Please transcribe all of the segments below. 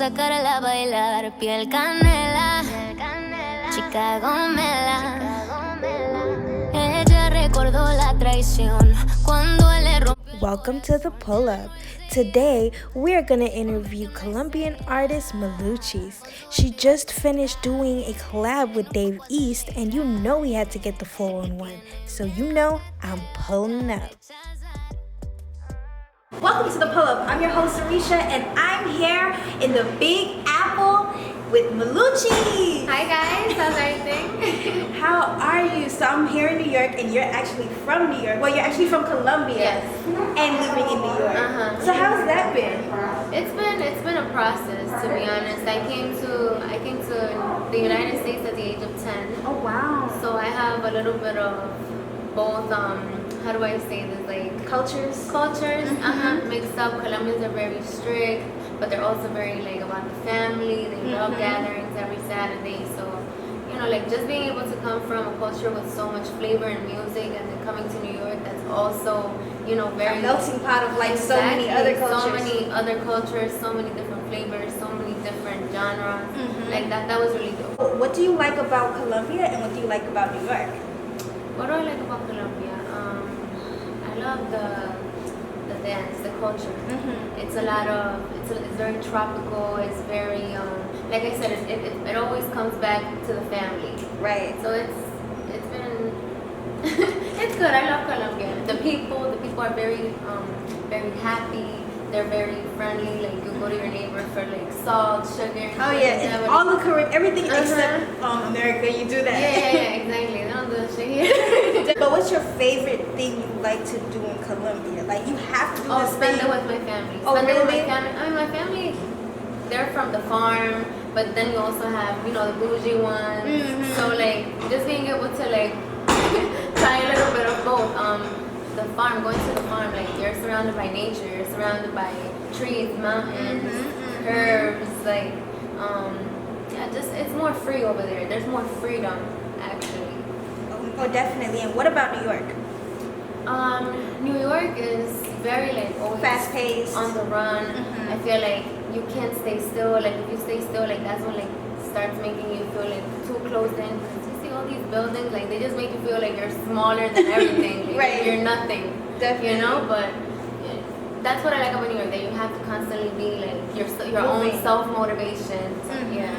sacarla a bailar, piel canela, Chicago Mela. Ella recordó la traición cuando él le rompió. Welcome to the pull-up. Today, we're going to interview Colombian artist Meluchis. She just finished doing a collab with Dave East, and you know we had to get the 411. So you know I'm pulling up. Welcome to the pull-up. I'm your host Zurisha, and I'm here in the Big Apple with Meluchis. Hi guys, how's everything? How are you? So I'm here in New York, and you're actually from New York. Well, you're actually from Colombia. Yes. And living in New York. So how's that been? It's been a process, to be honest. I came to the United States at the age of 10. Oh wow. So I have a little bit of both how do I say this, like Cultures mixed up. Colombians are very strict, but they're also very like about the family. They love gatherings every Saturday. So like just being able to come from a culture with so much flavor and music, and then coming to New York, that's also very a melting pot of like so many other cultures, so many different flavors, so many different genres. Like that was really dope. What do you like about Colombia, and what do you like about New York? What do I like about Colombia? I love the dance, the culture. It's a lot of it's very tropical. It's very like I said, it always comes back to the family. Right. So it's been it's good. I love Colombia. The people are very happy. They're very friendly. Like you go to your neighbor for like salt, sugar. Oh yeah, and all the Caribbean, everything except America. You do that. Yeah, exactly. They don't do that shit here. But what's your favorite thing you like to do in Colombia? Like you have to do this spend thing. it with my family. Oh, spend it with really? my family. I mean, my family, they're from the farm, but then you also have the bougie ones. So like just being able to like try a little bit of both. The farm, going to the farm, like you're surrounded by nature, you're surrounded by trees, mountains, herbs, like just it's more free over there. There's more freedom actually. Oh, definitely. And what about New York? New York is very like always fast paced, on the run. I feel like you can't stay still. Like if you stay still, like that's when like starts making you feel like too closed in. All these buildings, like they just make you feel like you're smaller than everything. Like, right. You're nothing. Definitely. But that's what I like about New York, that you have to constantly be like your own self-motivation. Yeah.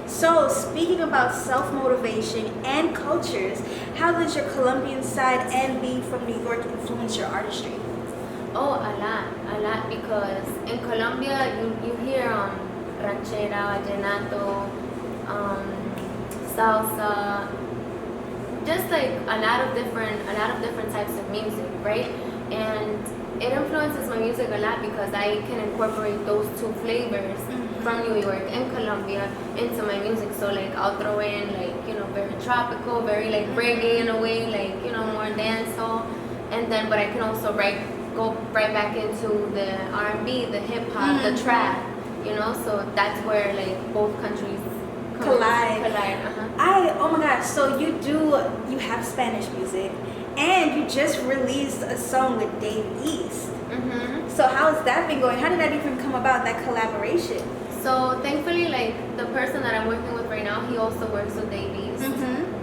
So speaking about self-motivation and cultures, how does your Colombian side and being from New York influence your artistry? Oh, a lot, because in Colombia you hear ranchera, vallenato, salsa, just like a lot of different types of music, right? And it influences my music a lot because I can incorporate those two flavors from New York and Colombia into my music. So like I'll throw in like very tropical, very like reggae in a way, like more dancehall, and then but I can also go right back into the R&B, the hip hop, the trap, So that's where like both countries collide. Oh my gosh, so you have Spanish music, and you just released a song with Dave East. So how's that been going? How did that even come about, that collaboration? So thankfully, like the person that I'm working with right now, he also works with Dave East.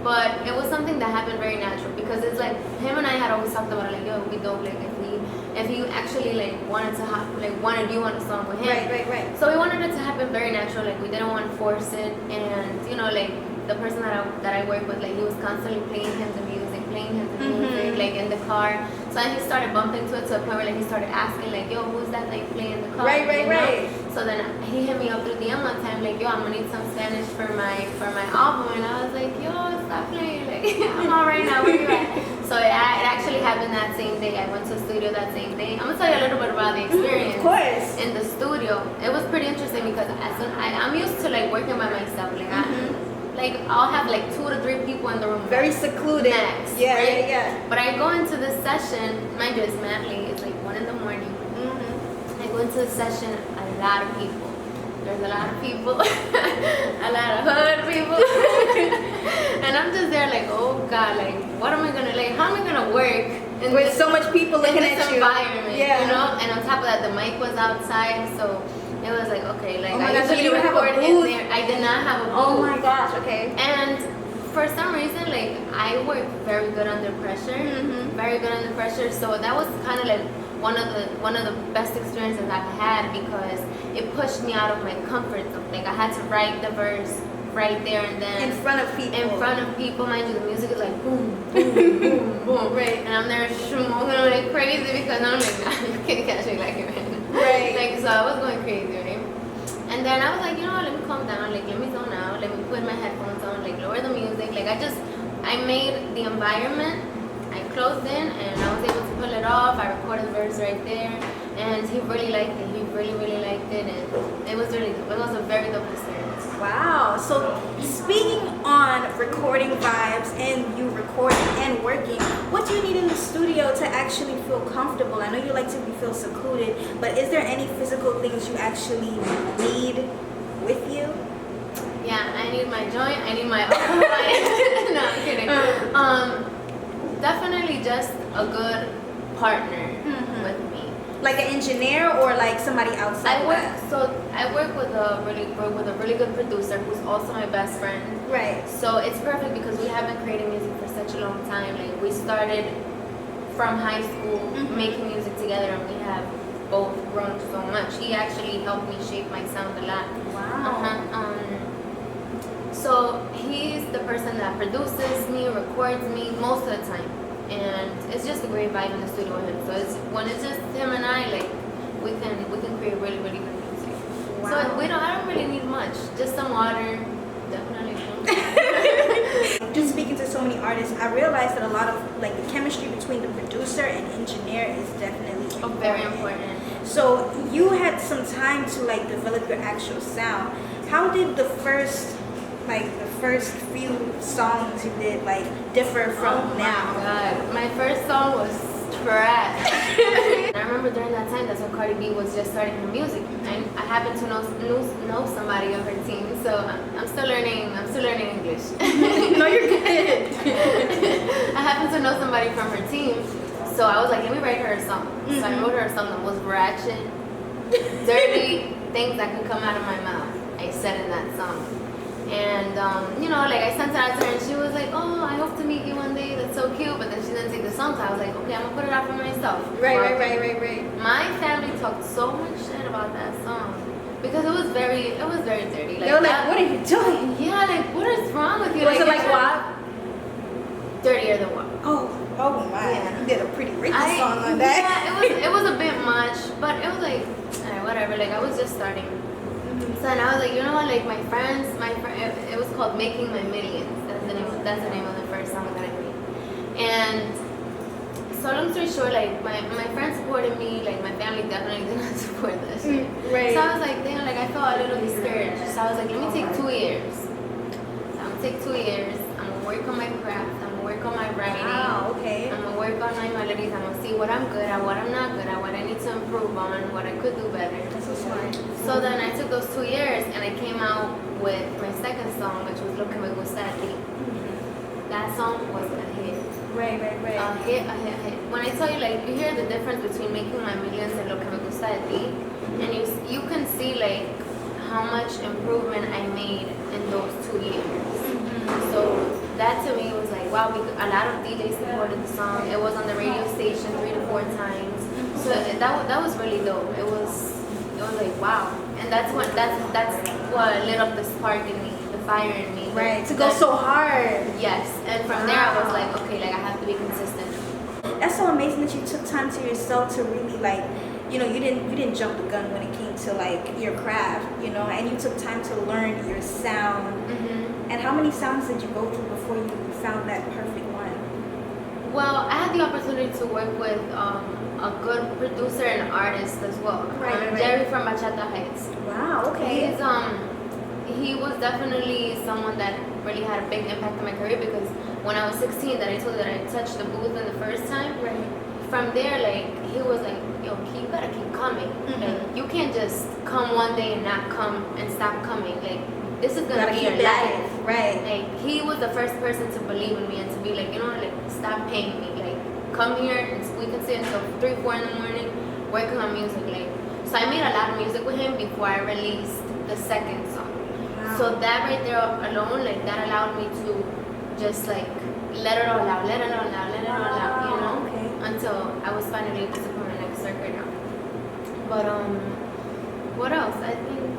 But it was something that happened very natural, because it's like him and I had always talked about like, yo, it would be dope like if he actually like wanted you on a song with him. Right. So we wanted it to happen very natural. Like we didn't want to force it, and like the person that I work with, like he was constantly playing him the music, like in the car. So then he started bumping to it to a point where like he started asking like, yo, who's that like playing the car? Right. So then he hit me up through DM one time like, yo, I'm gonna need some Spanish for my album, and I was like, yo, stop playing, like I'm all right now, where you at? So it actually happened that same day. I went to the studio that same day. I'm gonna tell you a little bit about the experience. Of course. In the studio, it was pretty interesting because I'm used to like working by myself. Like I'll have like 2 to 3 people in the room. Very secluded. Max. Yeah, right? yeah. But I go into this session, mind you, it's mad late. It's like 1 in the morning. I go into the session, a lot of people. There's a lot of people, a lot of hood people, and I'm just there like, oh God, like what am I gonna like? How am I gonna work with so much people looking at you? Environment, yeah. And on top of that, the mic was outside, so It was like, okay, like Oh my I gosh, so usually you have a record in booth? there. I did not have a booth. Oh my gosh, okay. And for some reason, like I work very good under pressure, very good under pressure. So that was kind of like one of the best experiences I've had because it pushed me out of my comfort zone. Like I had to write the verse right there and then In front of people. In front of people, mind you, the music is like boom, boom, boom, boom. Right. And I'm there smoking like crazy because I'm like, nah, you can't catch me like it, man. Right. Like so, I was going crazy, right? And then I was like, you know what, let me calm down, like let me zone out, let me put my headphones on, like lower the music. Like I made the environment, I closed in and I was able to pull it off. I recorded the verse right there and he really liked it. He really liked it and it was a very dope experience. Wow. So speaking on recording vibes and you recording and working, what do you need in the studio to actually feel comfortable? I know you like to feel secluded, but is there any physical things you actually need with you? Yeah, I need my joint, I need my no, I'm kidding. Definitely just a good partner with me. Like an engineer or like somebody outside? I work with a really good producer who's also my best friend. Right. So it's perfect because we have been creating music for such a long time. Like we started from high school making music together and we have both grown so much. He actually helped me shape my sound a lot. Wow. So he's the person that produces me, records me most of the time. And it's just a great vibe in the studio with him. So when it's just him and I, like we can create really good music. Wow. So I don't really need much. Just some water, definitely. Just speaking to so many artists, I realized that a lot of like the chemistry between the producer and engineer is definitely important. Very important. So you had some time to like develop your actual sound. How did the first few songs you did like differ from now? Oh my god, my first song was trash. I remember during that time, that's when Cardi B was just starting her music, and I happened to know somebody on her team, so I'm still learning English. No, you're good. I happened to know somebody from her team, so I was like, let me write her a song. So I wrote her a song that was ratchet, dirty things that could come out of my mouth. I said in that song. And, like I sent it out to her and she was like, oh, I hope to meet you one day. That's so cute. But then she didn't take the song. So I was like, okay, I'm going to put it out for myself. Right. My family talked so much shit about that song because it was very dirty. Like, they were like, what are you doing? Yeah, like, what is wrong with you? Was it like WAP? Dirtier than WAP. Oh my. Yeah. You did a pretty Ricky song on that. Yeah, it was a bit much. But it was like, whatever. Like, I was just starting. So and I was like, you know what, like my friend, it was called Making My Millions. That's the name of the first song that I made. And so long story short, like my friends supported me, like my family definitely did not support this shit. Right. So I was like, damn, like I felt a little discouraged. So I was like, let me take 2 years. So I'm gonna take 2 years. I'm gonna work on my craft. I'm gonna work on my writing. Wow, okay. I'm gonna work on my melodies. I'm gonna see what I'm good at, what I'm not good at, what I need to improve on, what I could do better. That's so smart. So then I took those 2 years and I came out with my second song, which was Lo Que Me Gusta De Ti. That song was a hit. Right. A hit. When I tell you, like, you hear the difference between Making My Millions and Lo Que Me Gusta De Ti, and you can see, like, how much improvement I made in those 2 years. So that to me was like, wow, because a lot of DJs supported the song. It was on the radio station 3 to 4 times. So that was really dope. It was like, wow. And that's what lit up the spark in me, the fire in me. Right, to go so hard. Yes. And from there I was like, okay, like I have to be consistent. That's so amazing that you took time to yourself to really like, you didn't jump the gun when it came to like your craft, and you took time to learn your sound. And how many sounds did you go through before you found that perfect one? Well, I had the opportunity to work with a good producer and artist as well. Right. Jerry from Bachata Heights. Wow, okay. He was definitely someone that really had a big impact on my career because when I was 16, that I told you that I touched the booth in the first time. Right. From there, like, he was like, yo, you gotta keep coming. Like, you can't just come one day and not come and stop coming. Like, this is gonna be your life. Right. Like, he was the first person to believe in me and to be like, like, stop paying me. Like, come here and we can sit until 3, 4 in the morning working on music. Like, So I made a lot of music with him before I released the second song. Wow. So that right there alone, like that allowed me to just like let it all out, let it all out, let it all out, you know? Okay. Until I was finally able to put my next record out. But what else? I think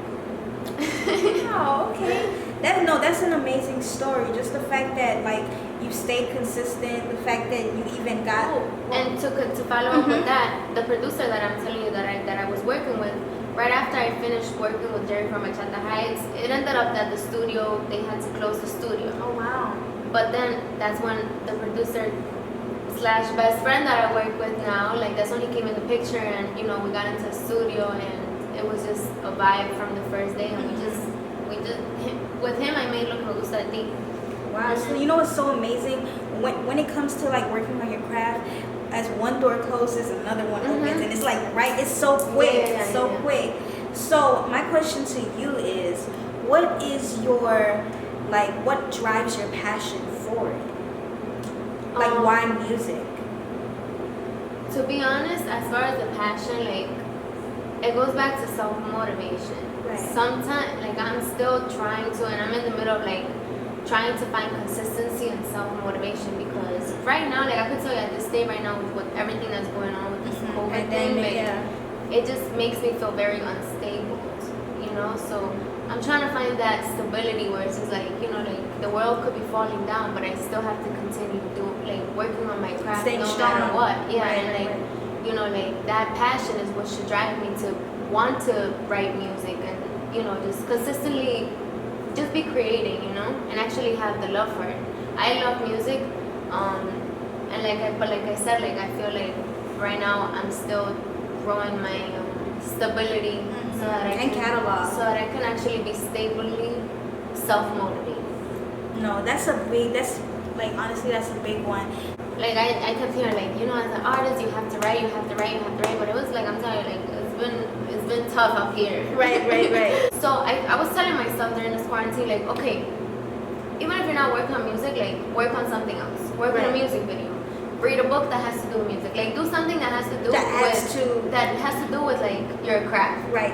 Oh, okay. That's an amazing story. Just the fact that like you stayed consistent, the fact that you even got and to follow up with that, the producer that I'm telling you that I was working with, right after I finished working with Jerry from Machata Heights, it ended up that the studio, they had to close the studio. Oh wow. But then that's when the producer slash best friend that I work with now, like that's when he came in the picture, and you know we got into the studio, and it was just a vibe from the first day, and we just with him I made Lo Que Me Gusta de Ti. Wow. So you know what's so amazing when it comes to like working on your craft, as one door closes, another one opens, and it's like it's so quick, quick. So my question to you is, what is your what drives your passion for it? Like why music? To be honest, as far as the passion, like it goes back to self-motivation. Right. Sometimes, like I'm still trying to, and I'm in the middle of like trying to find consistency and self-motivation, because right now, like I could tell you at this state right now with everything that's going on with this COVID thing, like it just makes me feel very unstable, you know? So I'm trying to find that stability where it's just like, you know, like the world could be falling down, but I still have to continue to do, like working on my craft Staying no strong. matter what. Yeah, Right, and like, you know, like that passion is what should drive me to want to write music and, you know, just consistently just be creating, you know, and actually have the love for it. I love music, and like I said, like I feel like right now I'm still growing my stability so that I can actually be stably self-motivated. No, that's honestly that's a big one. Like I kept hearing like, you know, as an artist you have to write, but it was like, I'm telling you, like it's been tough up here. Right. So I was telling myself during this quarantine, like, okay, even if you're not working on music, like work on something else. Work on a music video. Read a book that has to do with music. Like do something that has to do with like your craft. Right.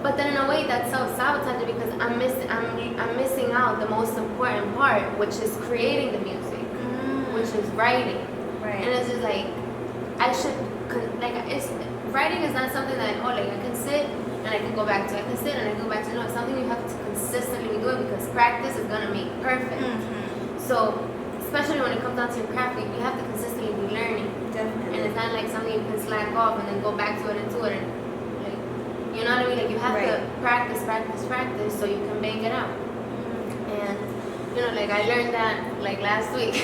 But then in a way that's self-sabotaging, because I'm missing out the most important part, which is creating the music, which is writing. Right. And it's just like writing is not something that I can sit and I can go back to. I can sit and I can go back to. No, it's something you have to consistently be doing, because practice is gonna make perfect. So especially when it comes down to your craft, you have to consistently be learning. Definitely. And it's not like something you can slack off and then go back to it and do it. And, like, you know what I mean? Like you have to practice so you can bang it out. And you know, like I learned that like last week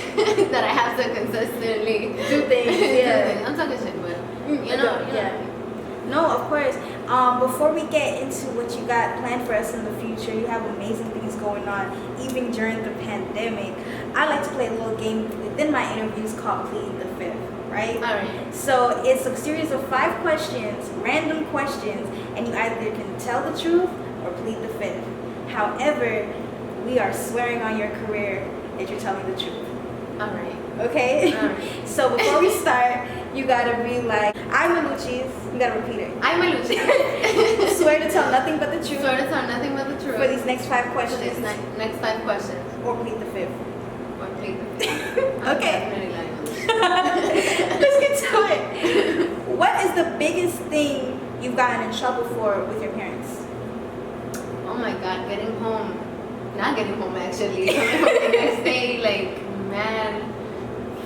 that I have to consistently do things. I'm talking shit, but you know. No, of course. Before we get into what you got planned for us in the future, you have amazing things going on, even during the pandemic. I like to play a little game within my interviews called Plead the Fifth, right? All right. So it's a series of 5 questions, random questions, and you either can tell the truth or plead the fifth. However, we are swearing on your career that you're telling the truth. All right. Okay? All right. So before we start, you gotta be like, I'm Meluchis. You gotta repeat it. I'm Meluchis. Swear to tell nothing but the truth. Swear to tell nothing but the truth. For these next 5 questions. For these next 5 questions. Or plead the fifth. Or plead the fifth. Okay. Let's get to it. What is the biggest thing you've gotten in trouble for with your parents? Oh my God, getting home. Not getting home actually. Coming home the next day, like, man,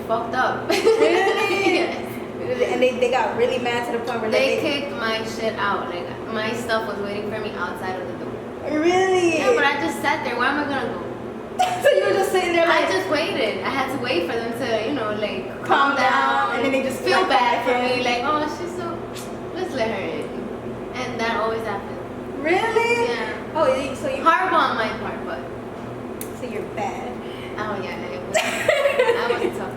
fucked up. Really? Yes. And they got really mad to the point where they kicked my shit out. Like my stuff was waiting for me outside of the door. Really? Yeah, but I just sat there. Where am I gonna go? So you were just sitting there like... I just waited. I had to wait for them to, you know, like calm down. And then they just feel bad for me. Like, oh, she's so... Let's let her in. And that always happens. Really? Yeah. Oh, so you... Horrible on my part, but... So you're bad. Oh, yeah. It was, I was tough.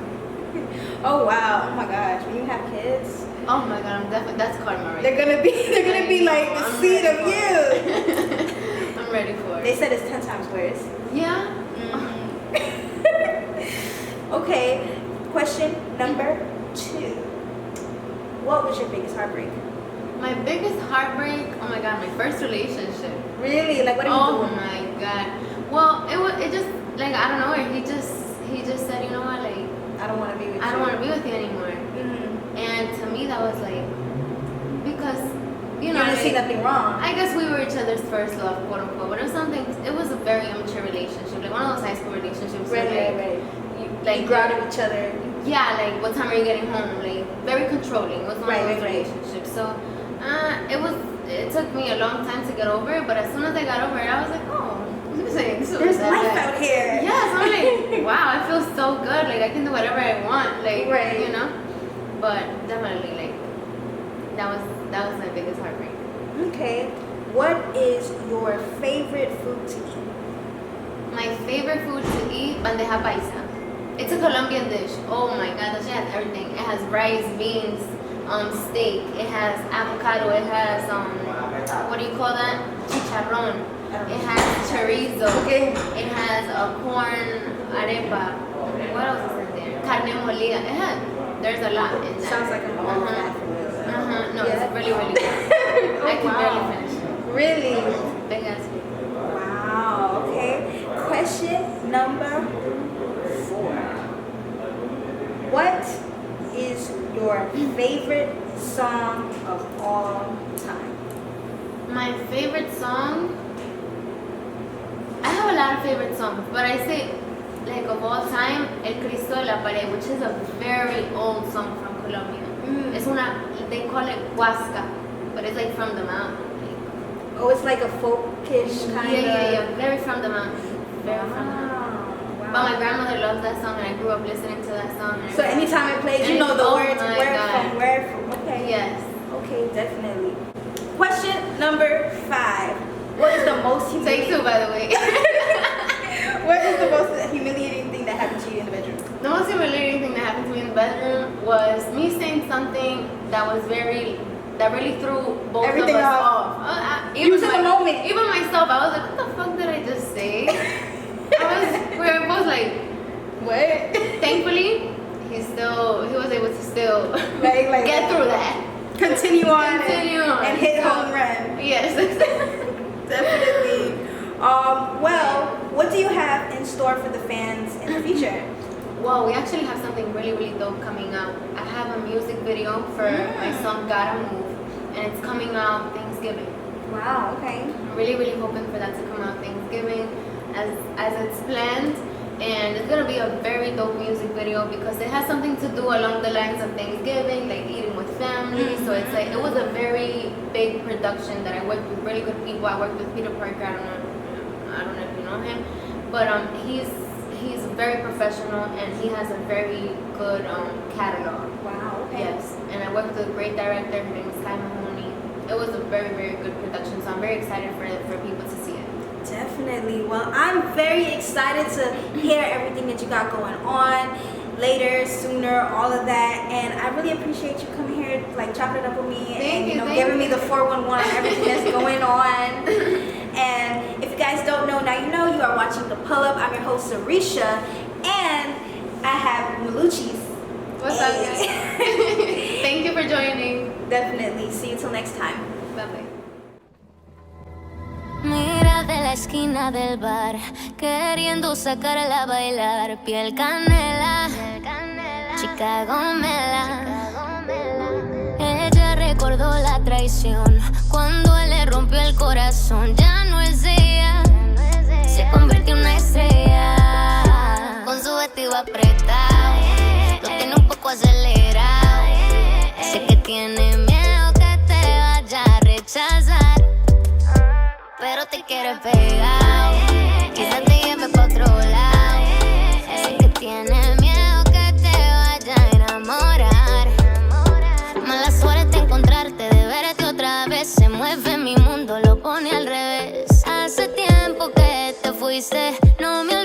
Oh wow! Oh my gosh! When you have kids, oh my God! I'm definitely, that's karma right they're gonna be like the seed of you. I'm ready for it. They said it's 10 times worse. Yeah. Okay. Question number 2. What was your biggest heartbreak? My My biggest heartbreak, oh my god, my first relationship. Really? Like, what did Oh you do? my god. Well, it just, like, I don't know, he just said, you know what, like, I don't want to be with you. I don't want to be with you anymore. Mm-hmm. And to me, that was like, because, you know, You didn't see like, nothing wrong. I guess we were each other's first love, quote unquote, but it was a very immature relationship, like one of those high school relationships. Right. Like, you grounded each other. yeah, like, what time are you getting home? Like, very controlling. It was one of those Right. relationships. So, it took me a long time to get over it, but as soon as I got over it, I was like, oh, There's life out here. Yes, I'm like, wow, I feel so good. Like, I can do whatever I want. Like, Right. you know? But definitely, like, that was my biggest heartbreak. Okay. What is your favorite food to eat? My favorite food to eat, bandeja paisa. It's a Colombian dish. Oh my god, that shit has everything. It has rice, beans, steak. It has avocado. It has what do you call that? Chicharrón. It has chorizo. Okay. It has a corn arepa. What else is in there? Carne molida. There's a lot in that. Sounds like I'm all that for you. No, Yeah. it's really, really good. I can barely finish it. Really? Big ass. Wow. Okay. Question number 4. What is your favorite song of all time? My favorite song. I have a lot of favorite songs, but I say, like, of all time, El Cristo de la Pared, which is a very old song from Colombia. It's they call it Huasca, but it's like from the mountain. Like, Oh, it's like a folkish kind of. yeah, very from the mountain. Very from the mountain. Wow. But my grandmother loves that song, and I grew up listening to that song. So anytime it plays, you know the Oh words, my where God. from, where from. Okay. Yes. Okay, definitely. Question number 5. What is the most Take humiliating? 2, by the way. What is the most humiliating thing that happened to you in the bedroom? The most humiliating thing that happened to me in the bedroom was me saying something that really threw both Everything of us off. off. You was in the moment. Even myself, I was like, what the fuck did I just say? We were both like, What? thankfully, he was able to still Like get through that. Continue on, Continue on. and hit So, home run. Yes. Definitely. Well, what do you have in store for the fans in the future? Well, we actually have something really, really dope coming out. I have a music video for my song Gotta Move, and it's coming out Thanksgiving. Wow, okay. I'm really, really hoping for that to come out Thanksgiving as it's planned. And it's gonna be a very dope music video because it has something to do along the lines of Thanksgiving, like eating with family. So it's like, it was a very big production that I worked with really good people. I worked with Peter Parker. I don't know if you know him, but he's very professional and he has a very good catalog. Wow, okay. Yes, and I worked with a great director. Her name is Kai Mahoney. It was a very, very good production, so I'm very excited for people to see it. Definitely. Well, I'm very excited to hear everything that you got going on later, sooner, all of that. And I really appreciate you coming here, like chopping it up with me and giving me the 411 on everything that's going on. And if you guys don't know, now you know. You are watching The Pull Up. I'm your host, Zurisha, and I have Meluchis. What's up, guys? Thank you for joining. Definitely. See you till next time. Bye-bye. Mira de la esquina del bar, queriendo sacarla a bailar. Piel canela, chica gomela. Ella recordó la traición cuando él le rompió el corazón. Ya no es ella, se convirtió en una estrella. Con su vestido apretado, lo tiene un poco acelerado. Sé que tiene miedo que te vaya a rechazar, pero te quiere pegado. Quizás te lleve pa' otro lado. Sé que tiene miedo que te vaya a enamorar. Mala suerte encontrarte, de verte otra vez. Se mueve mi mundo, lo pone al revés. Hace tiempo que te fuiste, no me